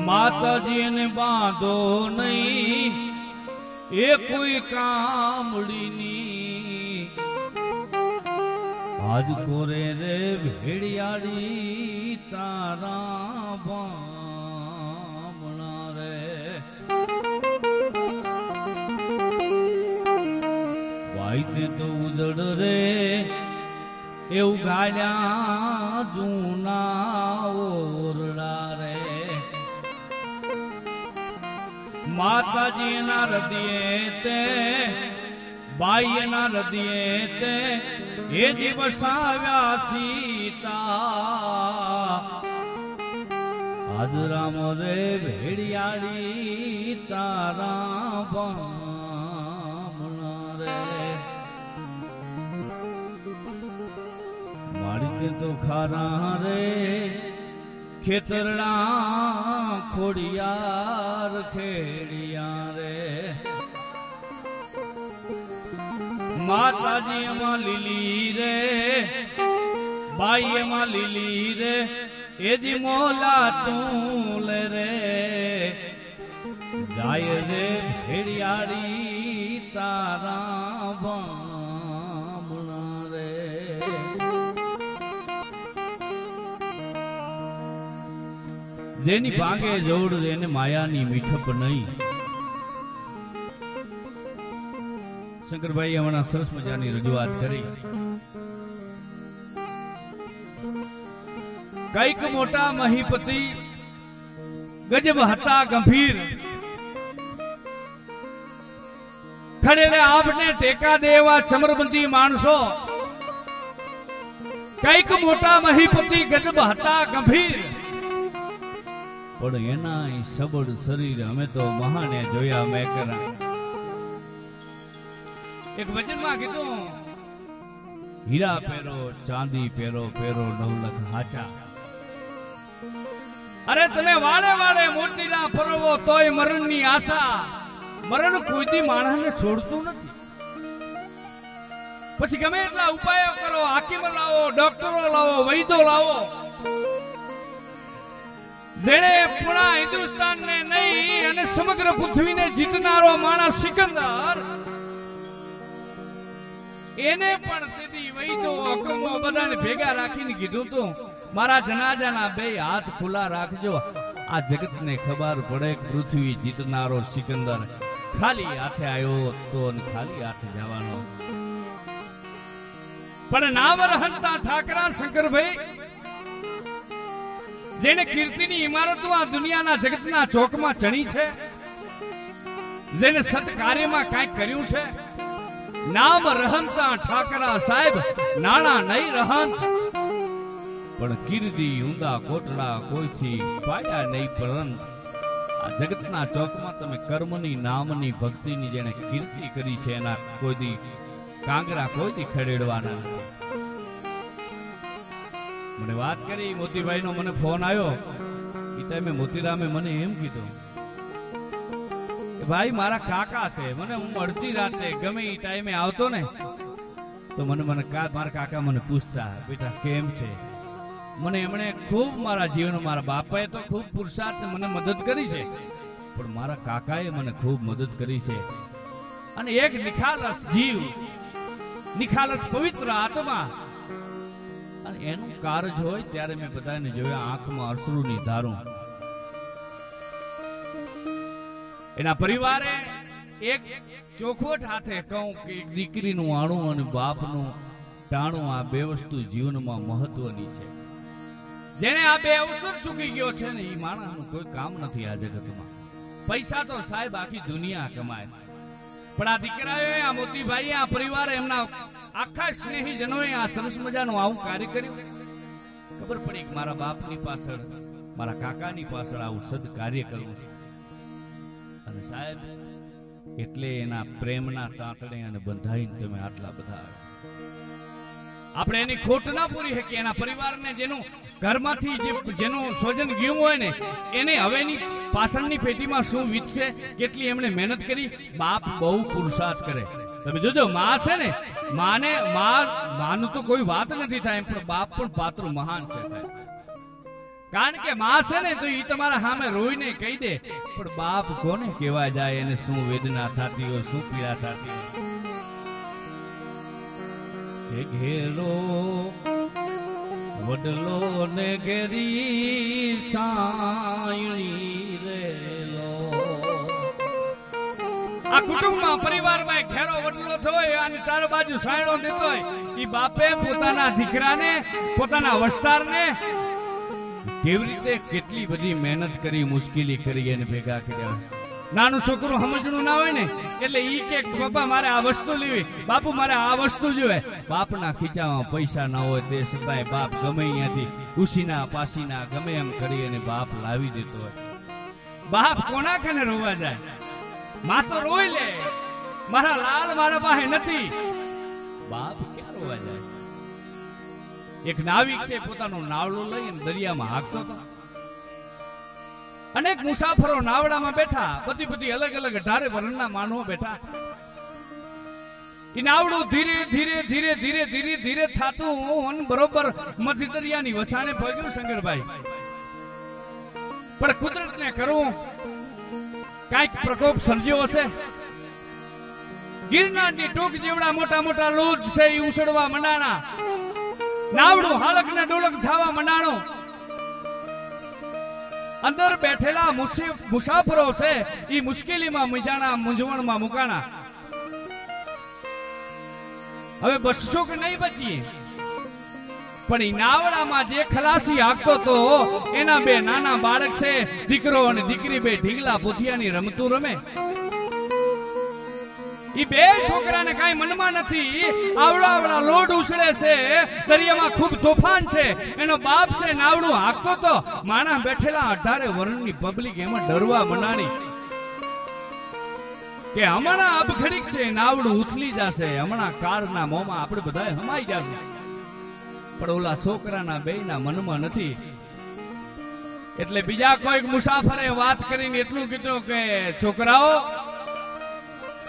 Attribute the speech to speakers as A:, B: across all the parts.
A: માતાજીને બાંધો નહીં એ કોઈ કામડીની આજ કોરે રે ભેડિયાળી તારા બામણા રે વાઈતે તો ઉજડ રે એવું ગાડ્યા જૂના ઓરડા રે માતાજી ના હૃદયે તે બાઈ ના હૃદયે તે એ દિવસ આવ્યા સીતા આજ રામ રે ભેડિયાળી તારા બામણા રે મારી તો ખારા રે ખેતરડા ખોડિયાર ખેડિયા રે માતાજી એમાં લીલી રે બાઈ એમાં લીલી રે એજી મોલા તું લે રે જાય રે ભેડિયાળી તારા બામણા રે જેની ભાંગે જોડ એને માયાની મીઠપ નહીં. શંકરભાઈ હમણાં સરસ મજાની રજૂઆત કરી. કઈક મોટા મહીપતિ ગજબ હતા ગંભીર ખડેલે આપને ટેકા દેવા ચમરબંધી માણસો. કઈક મોટા મહીપતિ ગજબ હતા ગંભીર પણ એના સબળ શરીર અમે તો મહાને જોયા મેં કરા. એક વચનમાં કીધું હીરા પહેરો ચાંદી પહેરો પહેરો 9 લાખ હાચા. અરે તમે વાળે વાળે મોતીના ફરવો તોય મરણની આશા. મરણ કોઈથી માણસને છોડતું નથી. પછી ગમે એટલા ઉપાયો કરો, હાકીમ લાવો, ડોક્ટરો લાવો, વૈદ્યો લાવો, જેણે પૂરા હિન્દુસ્તાનને નહીં અને સમગ્ર પૃથ્વીને જીતનારો માણસ સિકંદર, એને પણ તેથી વૈદ્યો હકમો બધાને ભેગા રાખીને કીધું તું મારા જનાજાના 2 હાથ ખુલ્લા રાખજો. આ જગતને ખબર પડે કે પૃથ્વી જીતનારો સિકંદર ખાલી હાથે આવ્યો તો ખાલી હાથે જવાનો. પણ નામ રહંતા ઠાકરા શંકરભાઈ જેને કીર્તિની ઇમારતો આ દુનિયાના જગતના ચોકમાં ચણી છે, જેને સત કાર્યમાં કાંઈક કર્યું છે. નામ રહંતા ઠાકરા સાહેબ નાણા નહીં રહંત, પણ કીર્તિ ઊંડા કોટડા કોઈથી પાયા નહીં પરંત. આ જગતના ચોકમાં તમે કર્મની નામની ભક્તિની જેને કીર્તિ કરી છે એના કોઈથી કાંગરા કોઈથી ખડેડવાના. મને વાત કરી મોતીભાઈ નો મને ફોન આવ્યો. એ ટાઈમે મોતીરામે મને એમ કીધું કે ભાઈ મારા કાકા છે. મને હું અડધી રાતે ગમે એ ટાઈમે આવતો ને તો મારા કાકા મને પૂછતા બેટા કેમ છે. મને એમણે ખૂબ મારા જીવનમાં મારા બાપાએ તો ખૂબ પુરુષાર્થ મને મદદ કરી છે, પણ મારા કાકાએ મને ખૂબ મદદ કરી છે. અને એક નિખાલસ જીવ, નિખાલસ પવિત્ર આત્મા, અને એનું કારજ હોય ત્યારે મેં બધાને જોયા આંખમાં અશ્રુની ધારું. એના પરિવારે એક ચોખવટ હાથે કહું કે દીકરીનું આણું અને બાપનું ટાણું, આ 2 વસ્તુ જીવનમાં મહત્વની છે. જેને આ 2 અવસર ચૂકી ગયો છે ને એ માણસનું કોઈ કામ નથી આ જગતમાં. પૈસા તો સાહેબ આખી દુનિયા કમાય, પણ આ દીકરાએ, આ મોતીભાઈએ, આ પરિવારે, એમના આખા સ્નેહીજનોએ આ સરસ મજાનું આવું કાર્ય કર્યું. ખબર પડી કે મારા બાપની પાછળ, મારા કાકાની પાછળ આવું સદ કાર્ય કરવું છે. અને સાહેબ એટલે એના પ્રેમના તાતડે અને બંધાઈને તમે આટલા બધા આપણે એની ખોટ ના પૂરી શકીએ. એના પરિવારને જેનું ઘરમાંથી જેનું સ્વજન ગયું હોય ને એને હવેની પાછળની પેટીમાં શું વીતશે, કેટલી એમણે મહેનત કરી. બાપ બહુ પુરુષાર્થ કરે. તમે જોજો માં છે ને, માનું તો કોઈ વાત નથી થાય, પણ બાપ પણ પાત્ર મહાન છે સાહેબ. કારણ કે માં છે ને તો ઈ તમારા સામે રોઈને કહી દે, પણ બાપ કોને કહેવા જાય એને શું વેદના થતી હોય, શું પીડા થતી હોય. ઘેરો વડલો ને ઘેરી સાયણી રેલો. આ કુટુંબમાં પરિવારમાં ઘેરો વડલો થયો અને ચારે બાજુ સાયણો દેતો હોય, ઈ બાપે પોતાના દીકરાને, પોતાના વસ્તારને કેવી રીતે કેટલી બધી મહેનત કરી, મુશ્કેલી કરી એને ભેગા કર્યા. નાનું છોકરું સમજણું ના હોય ને એટલે ઈ કે બાપા મારે આ વસ્તુ લેવી, બાપુ મારે આ વસ્તુ જોઈએ. બાપના ખીચામાં પૈસા ના હોય તે છતાંય બાપ ગમે અહીંયાથી ઉસીના પાસીના ગમે એમ કરી અને બાપ લાવી દેતો હોય. બાપ કોના કને રોવા જાય? માં તો રોઈ લે, મારા લાલ મારા પાસે નથી. બાપ ક્યાં રોવા જાય? એક નાવિક છે પોતાનું નાવડું લઈને દરિયામાં હાંકતો હતો. અનેક મુસાફરો નાવડામાં બેઠા, બધી અલગ અલગ 18 વર્ણના માનવો બેઠા. ઈ નાવડું ધીરે ધીરે ધીરે ધીરે ધીરે ધીરે થાતું બરોબર મધ્ય દરિયાની વસાણે પહોંચ્યું શંકરભાઈ. પણ કુદરતને કરવું કાંઈક પ્રકોપ સર્જ્યો હશે. ગિરનારની ટોક જેવડા મોટા મોટા લોજ છે એ ઉછળવા મંડાણા. નાવડું હાલક ને ડોલક થવા મંડાણું. અંદર બેઠેલા મુસાફરો છે એ મુશ્કેલીમાં મૂંઝાણા, મૂંઝવણમાં મુકાણા. હવે બચશો કે નહીં બચીએ? પણ એ નાવડામાં જે ખલાસી હાંકતો તો એના બે નાના બાળક છે, દીકરો અને દીકરી, બે ઢીંગલા પોથિયાની રમતું રમે. ઈ બે છોકરાને કાંઈ મનમાં નથી. આવડા લોડ ઉછળે છે, દરિયામાં ખૂબ તોફાન છે. એનો બાપ છે નાવડું હાંકતો તો માણસ બેઠેલા 18 વર્ણની પબ્લિક એમાં ડરવા મંડાણી કે હમણાં અબખડીક છે, નાવડું ઉથલી જશે, હમણાં કાળના મોંમાં આપણે બધા હમાઈ જશે. પણ ઓલા છોકરાના બેયના મનમાં નથી. એટલે બીજા કોઈક મુસાફરે વાત કરીને એટલું કીધું કે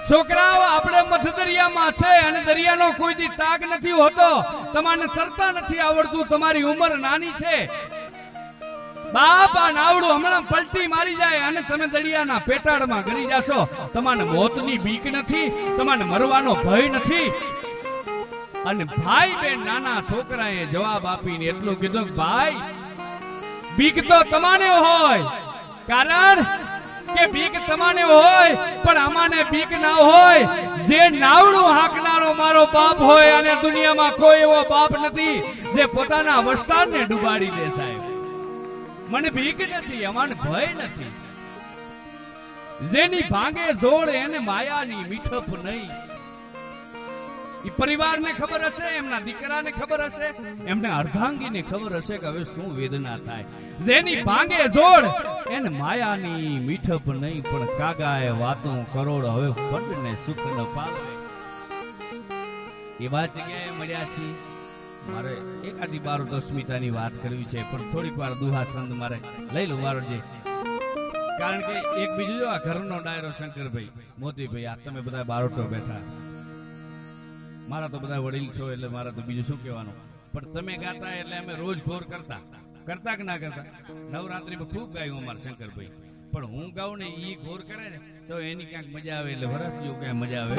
A: છોકરાઓ આપણે મધ્ય દરિયામાં છે અને દરિયાનો કોઈ દી તાગ નથી હોતો. તમારે તરતા નથી આવડતું, તમારી ઉંમર નાની છે. બાપ આ નાવડું હમણાં પલટી મારી જાય અને તમે દરિયાના પેટાળમાં ગરી જશો. તમારે મોતની બીક નથી, તમારે મરવાનો ભય નથી. અને ભાઈ બેન નાના છોકરાએ જવાબ આપીને એટલું કીધું કે ભાઈ બીક તો તમારે હોય, કારણ કે બીક તમાને હોય પણ અમાને બીક ના હોય. જે નાવડું હાંકનારો મારો બાપ હોય અને દુનિયામાં કોઈ એવો બાપ નથી જે પોતાના વસ્તારને ડૂબાડી દે. સાહેબ મને બીક નથી, અમાને ભય નથી. જેની ભાંગે જોડ એને માયાની મીઠપ નહીં. ઈ પરિવારને ખબર હશે, એમના દીકરાને ખબર હશે, એમને અર્ધાંગીને ખબર હશે કે હવે શું વેદના થાય. જેની ભાંગે જોડ એને માયાની મીઠપ નહીં, પણ કાગાએ વાતો કરોડ હવે પંડને સુખ ન પાવે. એવા જગ્યાએ મળ્યા છીએ. મારે એકાદી 12-10 વાત કરવી છે, પણ થોડીક વાર દુહા સંત મારે લઈ લો મારો જે. કારણ કે એક બીજું જો આ ઘરનો ડાયરો શંકરભાઈ, મોતીભાઈ, આ તમે બધા બારોટો બેઠા, મારા તો બધા વડીલ છો એટલે મારા તો બીજું શું કહેવાનું. પણ તમે ગાતા એટલે અમે રોજ ઘોર કરતા કે ના કરતા? નવરાત્રીમાં ખૂબ ગાયું અમારા શંકરભાઈ. પણ હું ગાઉં ને ઈ ઘોર કરે ને તો એની ક્યાંક મજા આવે. એટલે વરસ જેવું ક્યાંક મજા આવે.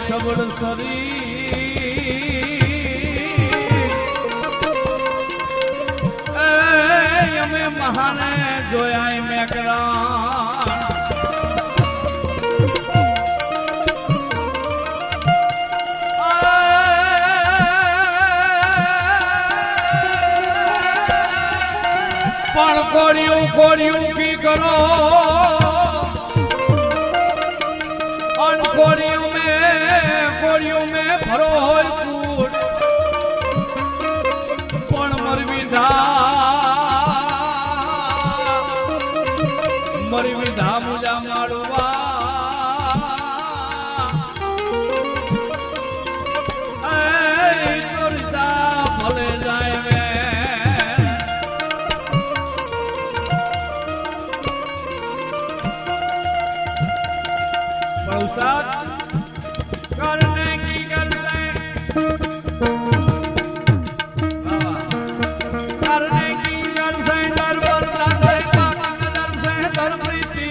A: સબળ શરીર જોયા મેં કરા પણ કોળિયું કી કરો અન કોળિયું મેં ભરો હોય કૂટ પણ મરી વિધા મુજા માળવા ભલે જાય उस्ताद करने की कर से करने की कर से दर बरदान से पाक दर से दर प्रीति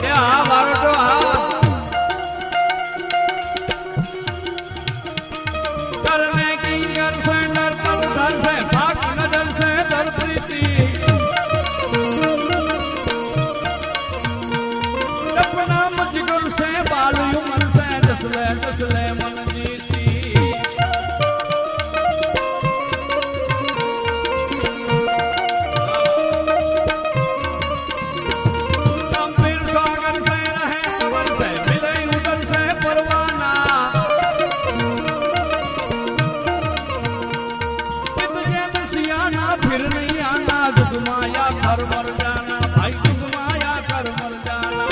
A: ये बारोटो करने की कर से दर बरदान से पाक दर से दर प्रीति से बालू मन से जसले मन जीती गंभीर सागर से रहे सबर से मिले उधर से परवाना चित जैन सियाना फिर नहीं आना दुख माया कर मर जाना भाई दुख माया कर मर जाना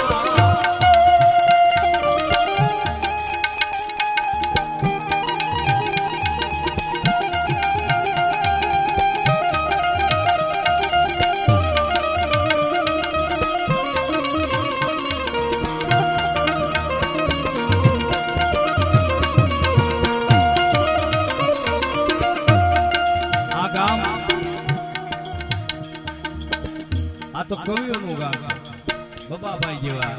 A: આ તો કવિઓનું ગામ છે બબાભાઈ જેવા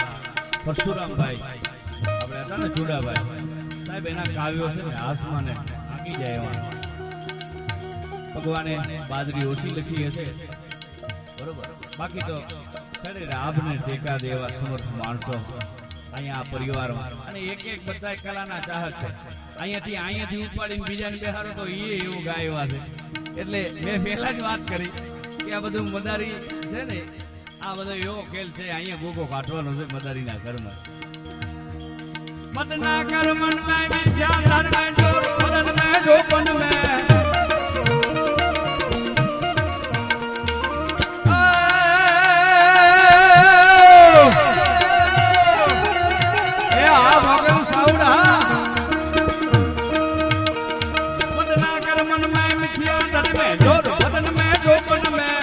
A: પરશુરામભાઈ આપણે હતા ને ચુડાભાઈ સાહેબ એના કાવ્યો છે ને આસમાને આંકી જાય એવા ભગવાને બાદરી ઓછી લખી હશે બરોબર બાકી તો ખરે આભને ટેકા દેવા સમર્થ માણસો અહીંયા આ પરિવારમાં અને એક બધા કલાના ચાહક છે અહીંયાથી ઉપાડીને બીજાને બેહારો તો એ એવું ગાય એવા છે એટલે મેં પહેલા જ વાત કરી કે આ બધું મદારી છે ને આ બધો એવો ખેલ છે અહીંયા ગોગો કાઢવાનો છે મદારીના ઘરમાં મદના કર્મન મેં વિદ્યા ધર મેં જોર મદન મેં જોપન મેં એ આ ભગન સાઉડા મદના કર્મન મેં વિદ્યા ધર મેં જોર મદન મેં જોપન મેં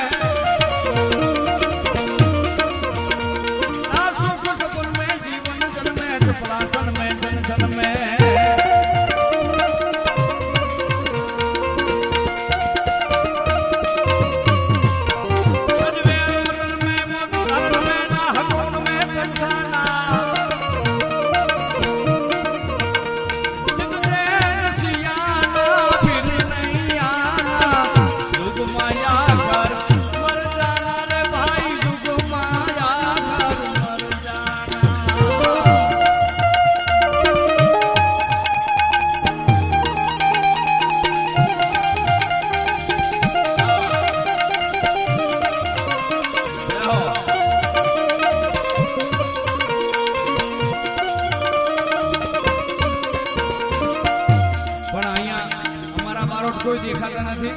A: કોઈ દેખાતા નથી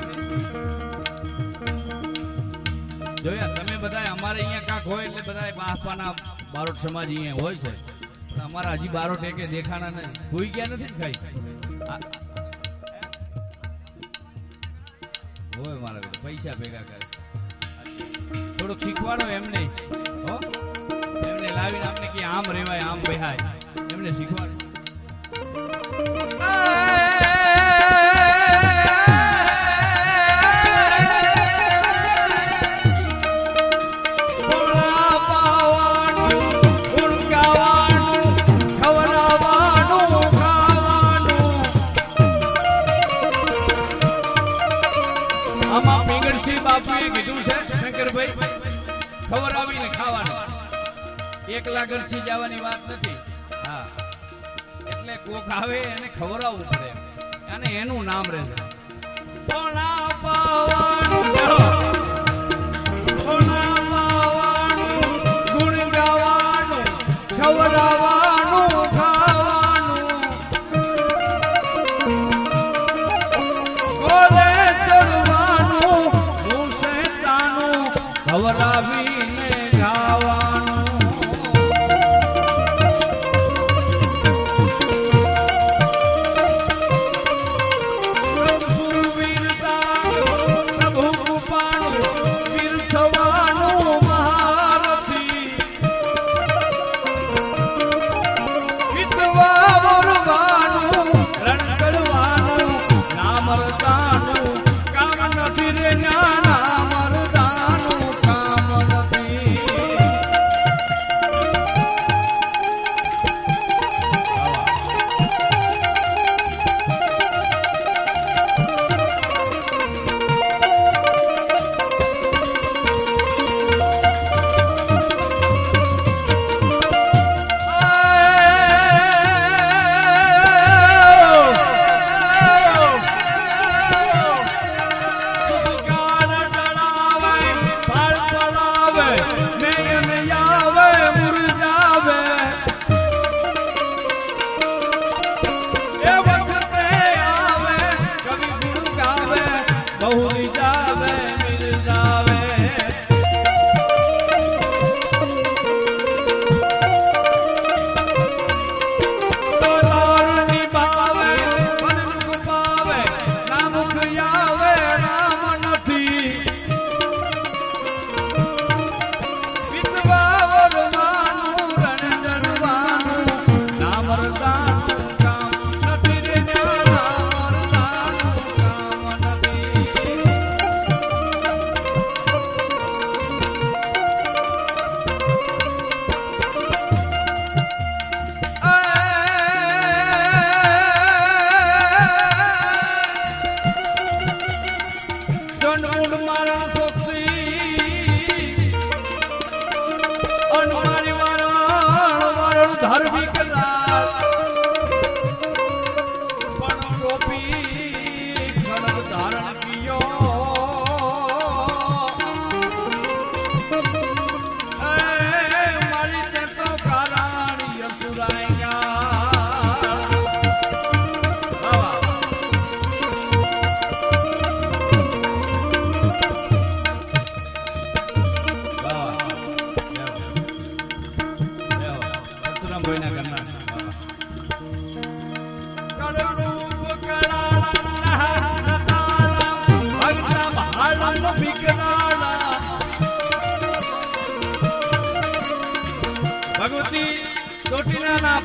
A: જોયા તમે બધા અમારે અહીંયા કાંક હોય એટલે બધા બાપાના બારોટ સમાજ અહીંયા હોય છે પણ અમારા હજી બારોટ એકે દેખાણા નહીં કોઈ ગયા નથી ને કઈ હોય મારા બેટા પૈસા ભેગા કરે થોડુંક શીખવાડો એમને હો એમને લાવીને અમને કે આમ રેવાય આમ બેહાય એમને શીખવાડો એકલા ઘરથી જવાની વાત નથી. હા, એટલે કોક આવે એને ખવડાવવું પડે અને એનું નામ રહે છે. પોણા પાવાનું પોણા પાવાનું ગુણ ગાવાનું ખવડાવવાનું ખાવાનું ગોળે ચડવાનું મુસેતાનું ખવડાવીને ગાવાનું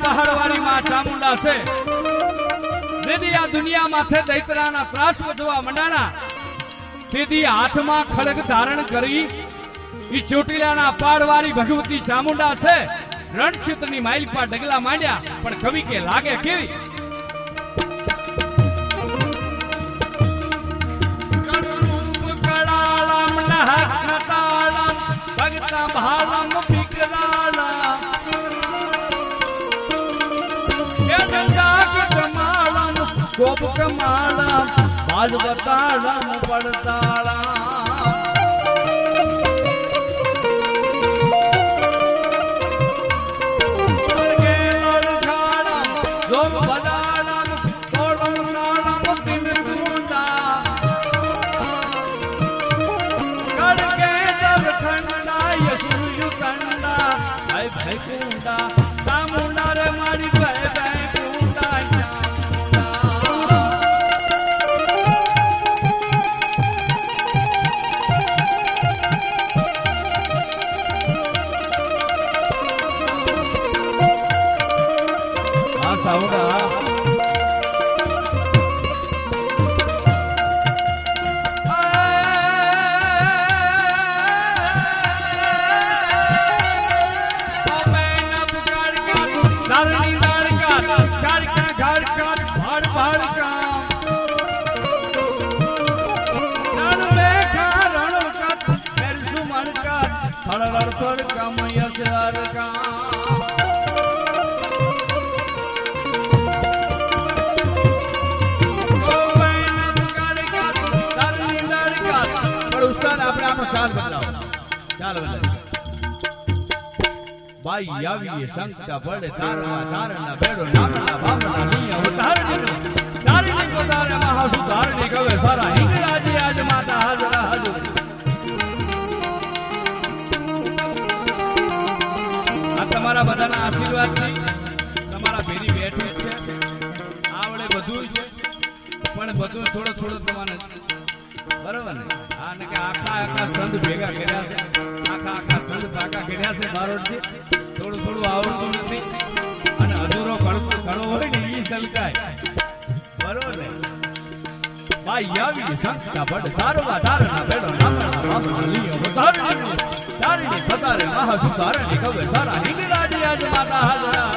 A: પહાડવાળી માં ચામુંડા છે. જેથી આ દુનિયા માથે દૈત્રાના ત્રાસ વજવા મંડાણા તેથી હાથમાં ખડગ ધારણ કરી ઈ ચોટીલાના પાડવાળી ભગવતી ચામુંડા છે. રણક્ષેત્રની માઇલપા ડગલા માંડ્યા પણ કવિ કે લાગે કેવી ભગતા ભાલમ વિકરાળા ગોપ કમાળા બાજ બતાળા પડતાળા ચામુંડા રે મારી તાલ બદલાવો ચાલ બદલાવો બાઈ આવીએ સંકટા પડે તારવા તારના બેડો નામના બાપના નિયા ઉતારણી ચારણી ઉતારે મહાસુ ધારણી કવે સારા હિંગરાજી આજ માતા હાજરા હાજર આ તમારા બધાના આશીર્વાદથી તમારા ભેરી બેઠું છે આવડે બધું છે પણ બધું થોડો થોડો તમારે બરોબર ને આ ને કે આખા સંત ભેગા કર્યા છે આખા સંત ભાગા કર્યા છે બારોટથી થોડું થોડું આવડતું નથી અને અધૂરો ઘણો હોય ને ઈ સલકાય બરોબર ને બાઈ આવી સંસ્થા પડ તારવા તારના બેડો નામના બાપના લીયો વધારણી ચારણી પતારે મહાસુધારણી કવે સારા હિંગરાજી આજ માતા હાજરા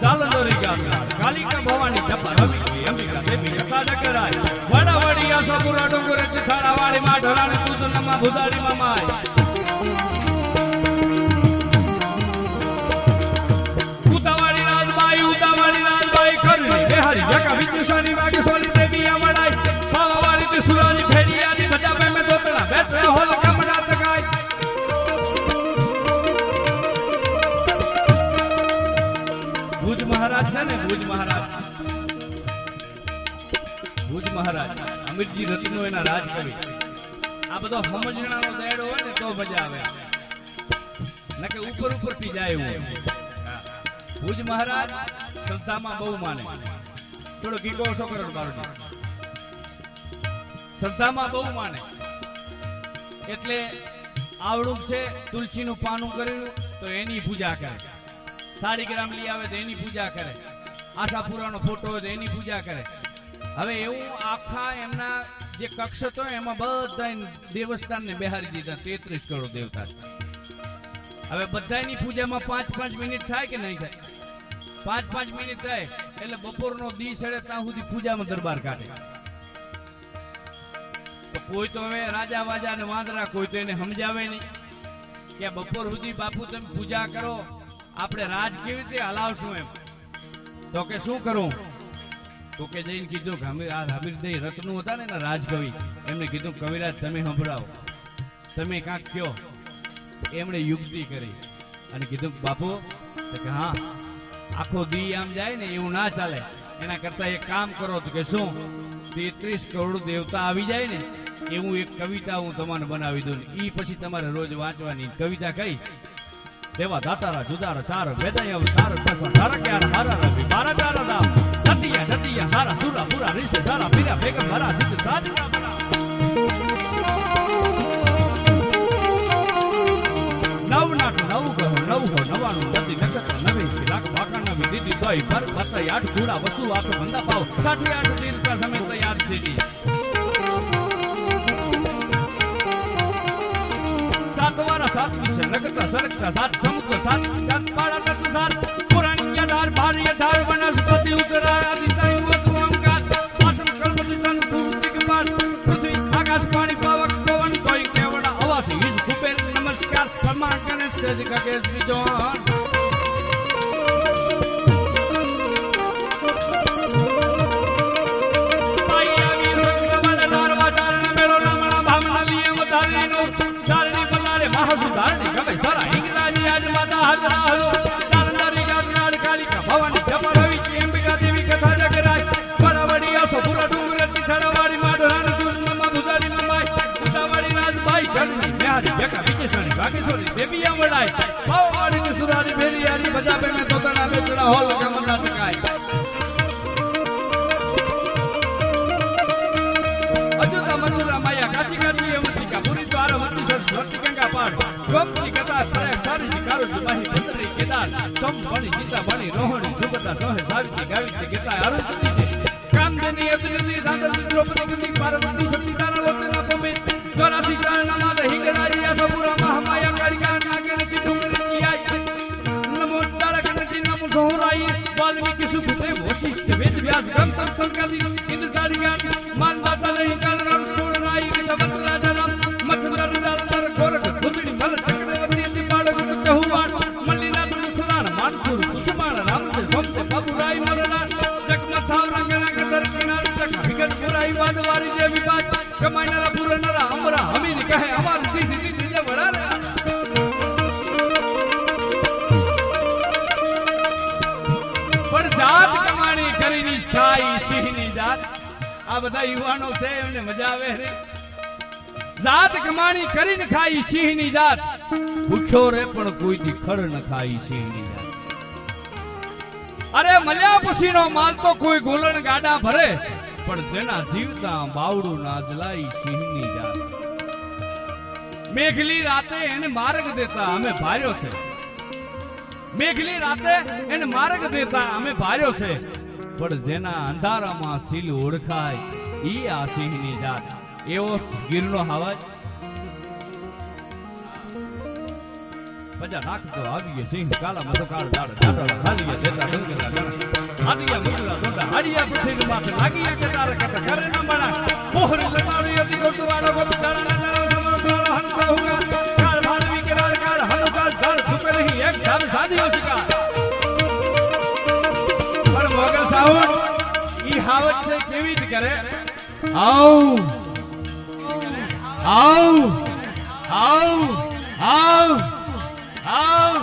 A: જાલંધરી ગામના કાલિકા ભવાની જપા રમી અંબિકા દેવી કથા ડકરાય વડા વડિયા સપુરા ડુંગર ચિથાડા વાળી માં ઢરાણી પૂજનમાં ભુદારી મામાય ઉતાવાળી રાજબાઈ કરણી બેહારી જકા વિજયસાની વાગે સોલી દેવી આવડાય પાવાવાળી ત્રિશુલાની ફેરિયાની ભજા પે મે દોતડા બેસે હોલ કમડા તકાય ભુજ મહારાજ છે ને ભુજ મહારાજ અમીરજી રત્નો એના રાજ કવિ આ બધો સમજણાનો દેડો હોય ને તો મજા આવે નકે ઉપરથી જાય એવું ભુજ મહારાજ શ્રદ્ધામાં બહુ માને થોડો કીકો ઓછો કરો બારોટી શ્રદ્ધામાં બહુ માને એટલે આવડું છે તુલસીનું પાનું કર્યું તો એની પૂજા કરે સાડીગ્રામ લઈ આવે તો એની પૂજા કરે આશાપુરાનો ફોટો હોય તો એની પૂજા કરે હવે એવું આખા એમના જે કક્ષ હતો એમાં બધા દેવસ્થાનને બેહારી દીધા 33 કરોડ દેવતા હવે બધાની પૂજામાં 5-5 મિનિટ થાય કે નહીં થાય 5-5 મિનિટ થાય એટલે બપોરનો દી સડે ત્યાં સુધી પૂજામાં દરબાર કાઢે તો કોઈ તો હવે રાજા વાજા ને વાંદરા કોઈ તો એને સમજાવે નહીં કે બપોર સુધી બાપુ તમે પૂજા કરો આપણે રાજ કેવી રીતે હલાવશું એમ તો કે શું કરું તો કે જઈને કીધું કે અમે આ હમીરદઈ રત્નો હતા ને એના રાજકવિ એમને કીધું કવિરાજ તમે સંભળાવો તમે કાંક કયો એમણે યુક્તિ કરી અને કીધું બાપુ તો કે હા આખો દી આમ જાય ને એવું ના ચાલે એના કરતા એક કામ કરો તો કે શું 33 કરોડ દેવતા આવી જાય ને એવું એક કવિતા હું તમને બનાવી દઉં ને ઈ પછી તમારે રોજ વાંચવાની કવિતા કઈ દેવા દાતારા જુદારા ચાર વેદાય અવતાર પસા તારા કે હારા રવિ બારા તારા દામ જતિયા સારા સુરા પુરા રીસે સારા પીરા બેગમ ભરા સિદ્ધ સાધના બના નવ નાટ નવ ગહો નવ હો નવાનું જતિ નક્ષત્ર નવી લાખ બાકા નવી દીદી દોઈ પર બતાઈ આઠ ઘોડા વસુ આઠ બંદા પાવ 68 દિન કા સમય તૈયાર સીધી सातवारा सात विषय नगता सरकता सात समुद्र सात सात पाड़ा तत्व सात पुरानी धार भारी धार वनस्पति उतरा आदिताई वतु ओंकार आसम कल्पति सन सूर्य के पार पृथ्वी आकाश पानी पावक पवन कोई केवड़ा अवासी इस कुबेर नमस्कार फरमा गणेश सज गगेश विजोन મહાસુધારણી કવે સારા હિંગરાજી આજ માતા હાજરા હલો જાલંધરી ગામના કાલિકા ભવાની જપા રવિ અંબિકા દેવી કથા જગરાય વડાવડિયા સપુરા ડુંગર ચિથાડાવાળી માઢરાણી દુર્ગમાં ભુજારી મમાઈ ઉતાવાળી રાજબાઈ ઘરની મેહારી જકા વિજયસાની વાગેશ્વરી દેવી આવડાય પાવાવાળી સુરારી ફેરિયારી બજા બે મે તોતણા બેચડા હોલ કમના તકાય અજુતા મંજુરા માયા કાચી કાચી એમથી પૂરી દ્વારા વંતી સરસ્વતી ગંગા પાર ગોમતી કથા પ્રયાગ સારી કારુજી માહી બંદરી કેદાર સંભણી ચિતા બણી રોહણી સુગતા સોહે સાવિત્રી ગાવિત્રી ગીતા અરુંધતી છે કામધેની અદૃતિ ધાંધલી દ્રૌપદી ગંદી પાર્વતી સતી તારા લોચના પમે 84 ચારણા માદે હિંગરાજી આ સપુરા મહામાયા કારિકા નાગણ ચિડુંગરી ચિયાઈ નમો તારકણજી નમો સોહરાઈ વાલ્મીકી સુખદેવ વશિષ્ઠ વેદ વ્યાસ ગંતમ સંકાદી ઇન્દ્રસારી ગાન માન માતા નહીં કાલરામ સોળરાઈ શબદ રાજા રામ મત્સર દાલતર ગોરખ બુદ્ધડી મલ ચક્રવર્તી દિપાળક ચહુવાણ મલ્લીના પુરુષરાણ માનસુર કુસુમાણ રામદેવ સોમસે બાબુરાઈ મરલા જગમથાવ રંગના ગદર કિનાર ચક વિગત કમાણી કરીને ખાઈ સિંહની જાત. આ બધા યુવાનો છે એમને મજા આવે રે. જાત કમાણી કરીને ખાઈ સિંહની જાત, ભૂખ્યો રે પણ કોઈ દી ખડ ન ખાઈ સિંહની જાત. અરે મળ્યા પછીનો માલ તો કોઈ ગોલણ ગાડા ભરે, પણ જેના જીવતા બાવડું ના જલાઈ સિંહની જાત. મેઘલી રાતે એને માર્ગ દેતા અમે ભાર્યો છે. મેઘલી રાતે એને માર્ગ દેતા અમે ભાર્યો છે, પણ જેના અંધારામાં સીલ ઓળખાય ઈ આ સિંહની જાત. એવો ગીરનો હાવજ બજા નાખતો આવી ગયો સિંહ. કાલા મતો કાળ દાડ દાડા ખાલી દેતા ડંગરા ગણા હાડિયા મુગલા ડોડા હાડિયા પૃથ્વી માથે લાગીયા કે તારે કટ કરે ન મણા. મોહરી લગાડી હતી ગોટવાડો ગોટ દાડા દાડા હન કહુંગા કાળ ભાલવી કરાર કાળ હન કાળ કાળ ઝુકે નહીં એક ધામ સાધ્યો શિકાર. પણ મોગલ સાઉન્ડ ઈ હાવજ છે કેવી જ કરે. આવ આવ આવ આવ આવ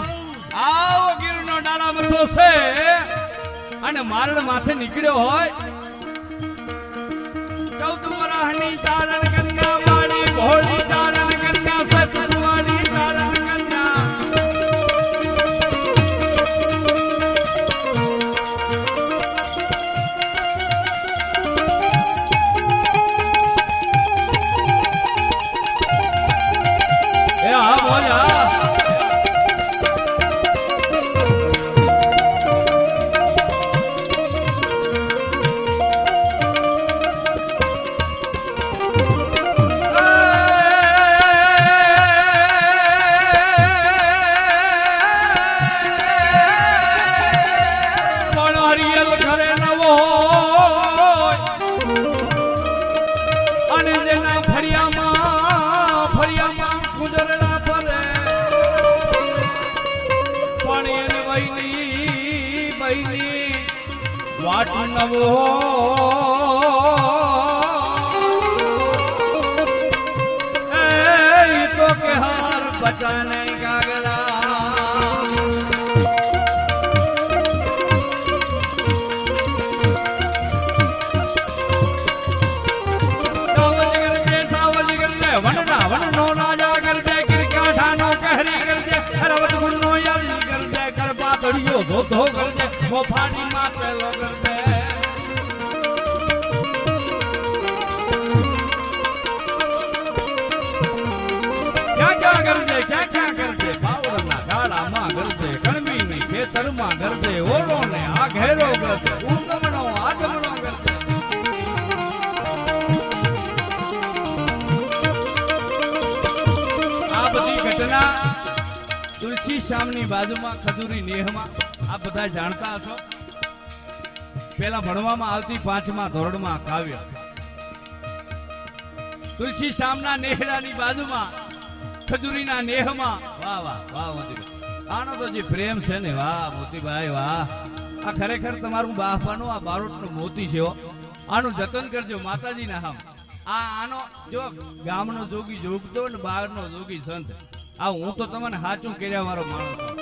A: આવ ગીરનો ડાળા મથો છે અને મારણ માથે નીકળ્યો હોય. 14 વરાહની ચારણ કન્યા માળી ભોળી ચારણ કન્યા સસવાડી ચારણ કન્યા. એ હા બોલા વાટ નવો એ તો કે હાર બચાને કાગડા. સાવજ કરજે વનના વનનો રાજા કરજે કિરકાઠાનો કહરી કરજે હરવત ગુણનો યાળી કરજે કરપા તળિયો ધોધો કરજે મોફાની માટેલો કરજે. ક્યાં કરજે ક્યાં કરજે બાવળના ગાળામાં કરજે કણબીની ખેતરમાં કરજે ઓળો ને આ ઘેરો કરજે ઉગમણો આગમણો કરજે. આ બધી ઘટના તુલસી શામની બાજુમાં ખજૂરી નેહમાં આ બધા જાણતા હશો. પેલા ભણવામાં આવતી 5મા ધોરણમાં કાવ્ય તુલસી શામના નેહડાની બાજુમાં ખજૂરીના નેહમાં. વાહ વાહ વાહ મોતીભાઈ, આનો તો જે પ્રેમ છે ને વાહ મોતીભાઈ વાહ. આ ખરેખર તમારું બાપાનું આ બારોટનું મોતી છે. આનું જતન કરજો માતાજીના હામ. આનો જો ગામનો જોગી જોગતો ને બહારનો જોગી સંત. આ હું તો તમને સાચું કર્યા વાળો માણસ છું.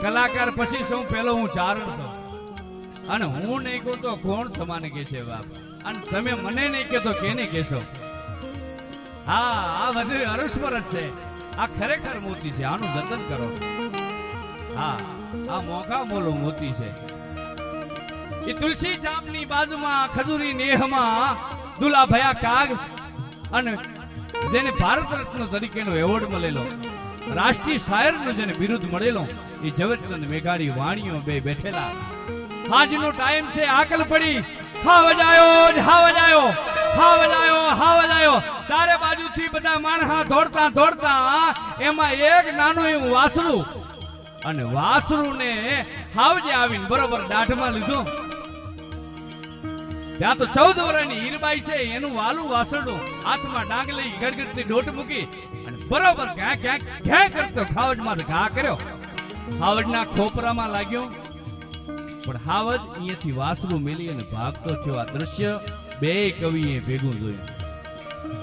A: કલાકાર પછી શું પેલો હું ચારણ છું અને હું નહીં કહું તો કોણ તમાને કહેશે બાપ. અને તમે મને નહીં કહેતો કેને કહેશો. હા આ બધું અરસપર જ છે. આ ખરેખર મોતી છે, આનું જતન કરો. હા આ મોંઘા મોલો મોતી છે. એ તુલસી ચાપની બાજુમાં ખજૂરી નેહમાં દુલાભયા કાગ અને જેને ભારત રત્ન તરીકેનો એવોર્ડ મળેલો, રાષ્ટ્રીય શાયરનો જેને બિરુદ મળેલો એ ઝવેરચંદ મેઘાણી વાણીઓ બે બેઠેલા. આજનો ટાઈમ છે આકલ પડી હાવજ આયો હાવજ આયો હાવજ આયો હાવજ આયો. ચારે બાજુથી બધા માણસા દોડતા દોડતા એમાં એક નાનું એવું વાસરું અને વાસરું ને હાવજે આવીને બરોબર દાઢમાં લીધું. ત્યાં તો 14 વર્ષની હીરબાઈ છે એનું વાલું વાસરડું હાથમાં ડાંગલી ગડગડતી ડોટ મૂકી અને બરોબર ઘા કરતો ખાવજમાં ઘા કર્યો. હાવજના ખોપરામાં લાગ્યો પણ હાવજ અહીંયાથી વાસરું મેલી અને ભાગતો થયો. આ દ્રશ્ય બે કવિએ ભેગું જોયું.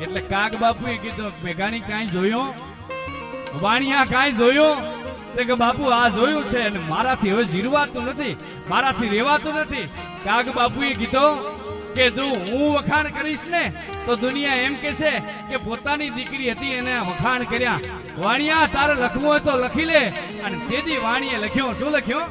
A: એટલે કાગ બાપુએ કીધું મેઘાણી કાંઈ જોયો, વાણિયા કાંઈ જોયો. તે કે બાપુ આ જોયું છે અને મારાથી હવે જીરવાતું નથી, મારાથી રહેવાતું નથી. કાગ બાપુએ કીધું કે જો હું વખાણ કરીશ ને તો દુનિયા એમ કહેશે કે પોતાની દીકરી હતી એને વખાણ કર્યા. વાણિયા તારે લખવું હોય તો લખી લે. અને તેથી વાણીએ લખ્યો, શું લખ્યો?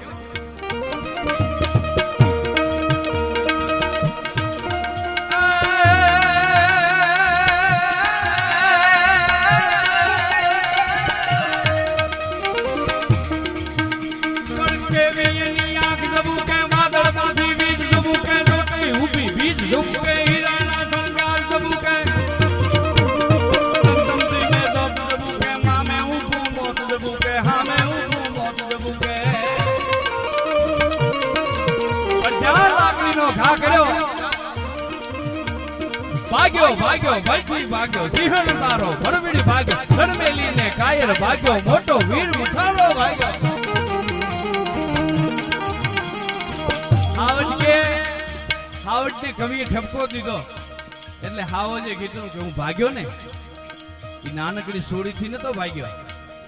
A: ભાગ્યો ભાગ્યો ભાઈ ભાગ્યો સિંહણ તારો ભરવીડી ભાગ્યો ધર્મેલી ને કાયર ભાગ્યો મોટો વીર મુઠારો ભાગ્યો. હાવજ ને કવિએ ઠપકો દીધો એટલે હાવજે કીધું કે હું ભાગ્યો ને એ નાનકડી સોડીથી નતો ભાગ્યો,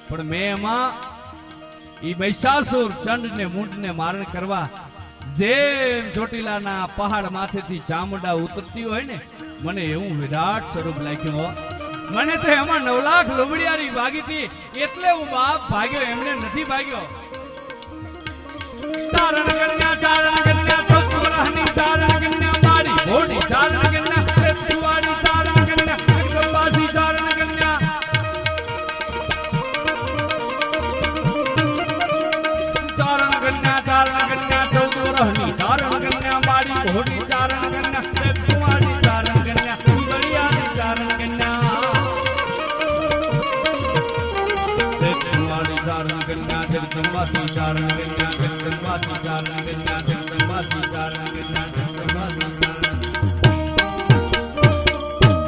A: પણ મેં એમાં ઈ મહિષાસુર ચંડ ને મુંડ ને મારણ કરવા જેમ ચોટીલાના પહાડ માથેથી ચામુંડા ઉતરતી હોય ને મને એવું વિરાટ સ્વરૂપ લાગ્યું. મને તો એમાં 9 લાખ લોમડિયારી ભાગી હતી એટલે હું બાપ ભાગ્યો, એમને નથી ભાગ્યો. ચારણ કન્યા ચોથોરાની ચારણ કન્યા મારી મોટી ચારણ કન્યા સુવાડી ચારણ કન્યા જગદંબાસી ચારણ કન્યા ચારણ કન્યા ચોથોરાની ચારણ કન્યા મારી મોટી ચારણ કન્યા સુવાડી ચારણ કન્યા સુંદરિયાની ચારણ કન્યા સુવાડી ચારણ કન્યા જગદંબાસી ચારણ કન્યા જગદંબાસી ચારણ કન્યા જગદંબાસી ચારણ કન્યા જગદંબાસી ચારણ.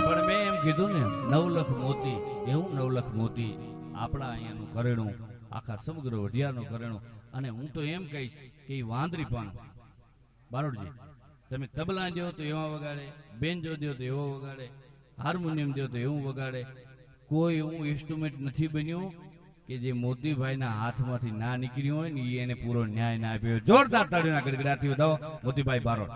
A: પણ મેં એમ કીધું ને 9 લાખ મોતી, એવું 9 લાખ મોતી આપણા અહીંયાનું કરેણું, આખા સમગ્ર વઢિયારનું કરેણું. અને હું તો એમ કહીશ કે એ વાંદરી પણ બારોડજી તમે તબલા દો તો એવા વગાડે, બેન્જો દો તો એવો વગાડે, હાર્મોનિયમ દો તો એવું વગાડે. કોઈ એવું ઇન્સ્ટ્રુમેન્ટ નથી બન્યું કે જે મોતીભાઈના હાથમાંથી ના નીકળ્યું હોય ને એને પૂરો ન્યાય ના આપ્યો. જોરદાર તાળીઓના ગડગડાટથી વધાવો મોતીભાઈ બારોટ.